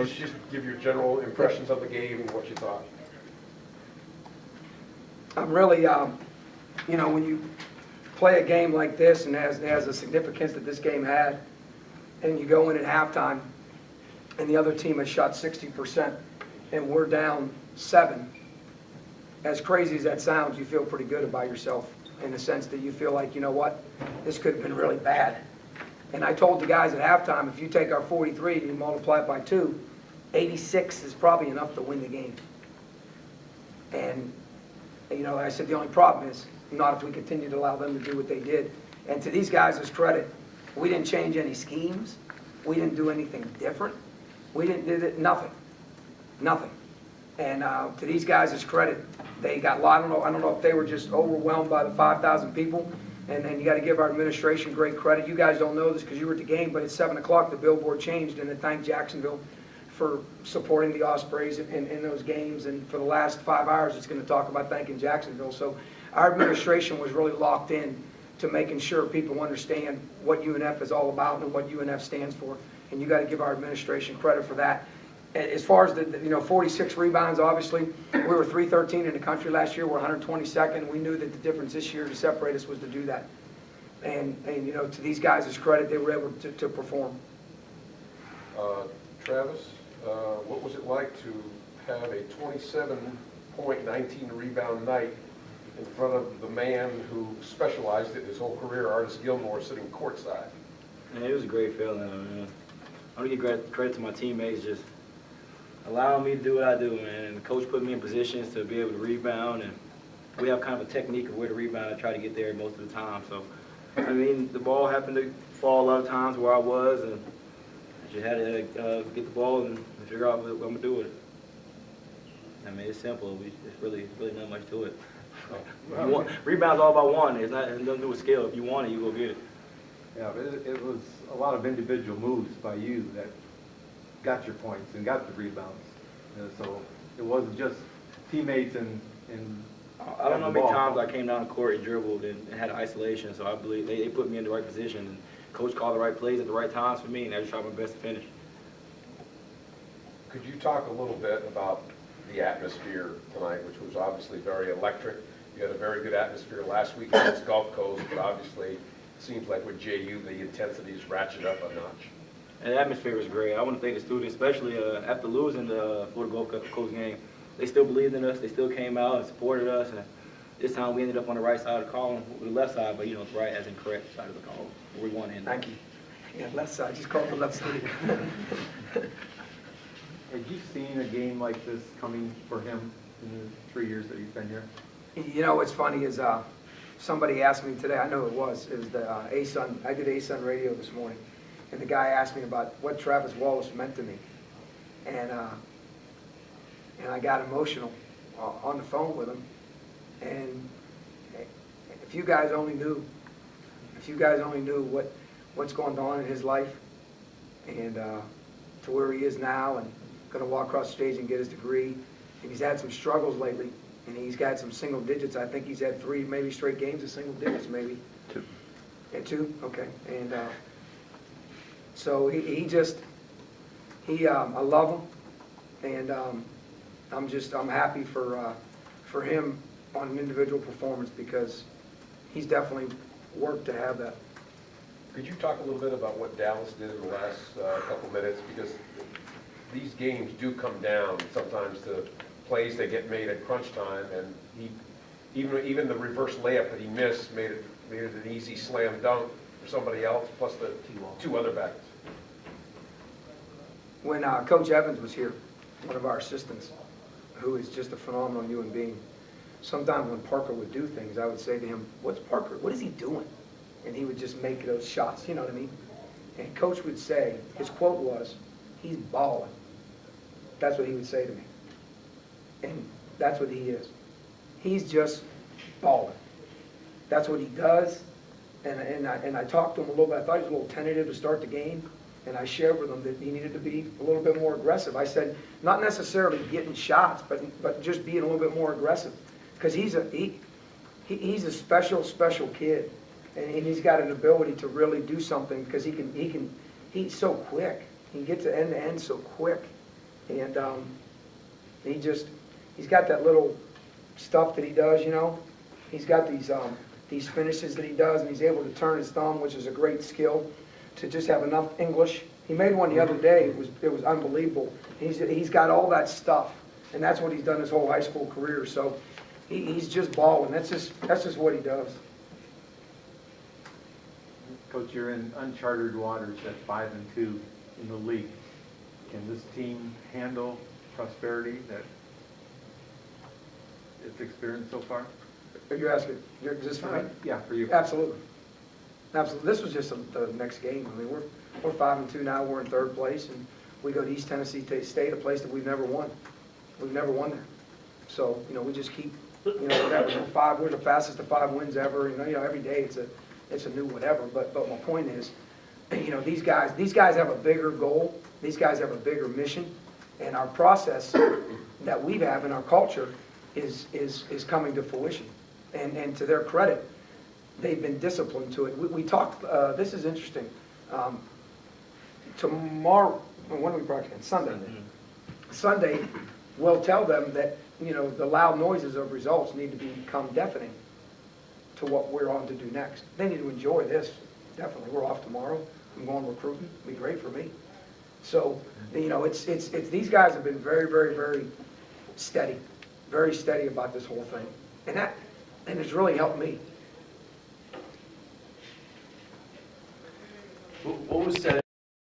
Just give your general impressions of the game and what you thought. I'm really, when you play a game like this and it has the significance that this game had, and you go in at halftime and the other team has shot 60% and we're down 7, as crazy as that sounds, you feel pretty good about yourself in the sense that you feel like, you know what, this could have been really bad. And I told the guys at halftime, if you take our 43 and you multiply it by 2, 86 is probably enough to win the game. And, I said the only problem is not if we continue to allow them to do what they did. And to these guys' credit, we didn't change any schemes. We didn't do anything different. We didn't do nothing. Nothing. And to these guys' credit, they got, I don't know if they were just overwhelmed by the 5,000 people. And then you got to give our administration great credit. You guys don't know this because you were at the game, but at 7 o'clock the billboard changed, and it thanked Jacksonville for supporting the Ospreys in those games. And for the last 5 hours, it's going to talk about thanking Jacksonville. So our administration was really locked in to making sure people understand what UNF is all about and what UNF stands for. And you got to give our administration credit for that. As far as the 46 rebounds, obviously, we were 313 in the country last year. We're 122nd. We knew that the difference this year to separate us was to do that. And to these guys' credit, they were able to perform. Travis, what was it like to have a 27-point, 19-rebound night in front of the man who specialized it his whole career, Artis Gilmore, sitting courtside? Man, it was a great feeling, man. I want to give credit to my teammates, just allowing me to do what I do, man. And the coach put me in positions to be able to rebound, and we have kind of a technique of where to rebound. I try to get there most of the time. So, the ball happened to fall a lot of times where I was, and I just had to get the ball and figure out what I'm going to do with it. It's simple. It's really not much to it. So, rebound's all about one. It doesn't do with skill. If you want it, you go get it. Yeah, but it was a lot of individual moves by you that got your points and got the rebounds. So it wasn't just teammates and I don't know how many times I came down the court and dribbled and had isolation, so I believe they put me in the right position. And coach called the right plays at the right times for me, and I just tried my best to finish. Could you talk a little bit about the atmosphere tonight, which was obviously very electric? You had a very good atmosphere last week against Gulf Coast, but obviously it seems like with JU the intensity is ratcheted up a notch. And the atmosphere was great. I want to thank the students, especially after losing the Florida Gulf Coast game. They still believed in us. They still came out and supported us. And this time we ended up on the right side of the column, the left side, but the right as in correct side of the column. We won in. Thank you. Yeah, left side. Just call it the left side. Had you seen a game like this coming for him in the 3 years that he's been here? What's funny is somebody asked me today, I know it was the ASUN, I did ASUN radio this morning, and the guy asked me about what Travis Wallace meant to me. And I got emotional on the phone with him. And if you guys only knew what's going on in his life and to where he is now and going to walk across the stage and get his degree. And he's had some struggles lately, and he's got some single digits. I think he's had 3 maybe straight games of single digits, maybe. 2. Yeah, 2? Okay. And so I love him, and I'm happy for him on an individual performance because he's definitely worked to have that. Could you talk a little bit about what Dallas did in the last couple minutes? Because these games do come down sometimes to plays that get made at crunch time, and even the reverse layup that he missed made it an easy slam dunk for somebody else, plus the 2 other backs. When Coach Evans was here, one of our assistants, who is just a phenomenal human being, sometimes when Parker would do things, I would say to him, "What's Parker? What is he doing?" And he would just make those shots, you know what I mean? And Coach would say, his quote was, "He's balling." That's what he would say to me. And that's what he is. He's just balling. That's what he does. And I talked to him a little bit. I thought he was a little tentative to start the game. And I shared with him that he needed to be a little bit more aggressive. I said, not necessarily getting shots, but just being a little bit more aggressive. Because he's a special kid. And he's got an ability to really do something because he's so quick. He can get to end so quick. And he's got that little stuff that he does, you know. He's got these finishes that he does, and he's able to turn his thumb, which is a great skill, to just have enough English. He made one the other day. It was unbelievable. He's got all that stuff, and that's what he's done his whole high school career. So he's just balling. That's just what he does. Coach, you're in uncharted waters at 5-2 in the league. Can this team handle prosperity that it's experienced so far? Are you asking, is this for me? Yeah, for you. Absolutely. Absolutely. This was just the next game. I mean, we're 5-2 now. We're in third place, and we go to East Tennessee State, a place that we've never won. We've never won there. So, you know, we just keep, you know, whatever. We're the fastest of 5 wins ever. You know, every day it's a new whatever. But my point is, you know, these guys have a bigger goal. These guys have a bigger mission, and our process that we have in our culture is coming to fruition. And to their credit, they've been disciplined to it. We talked, this is interesting. Tomorrow, when are we practicing? Sunday. Sunday, we'll tell them that, you know, the loud noises of results need to become deafening to what we're on to do next. They need to enjoy this, definitely. We're off tomorrow. I'm going recruiting. It'll be great for me. So, you know, it's these guys have been very, very, very steady about this whole thing. And it's really helped me. What was said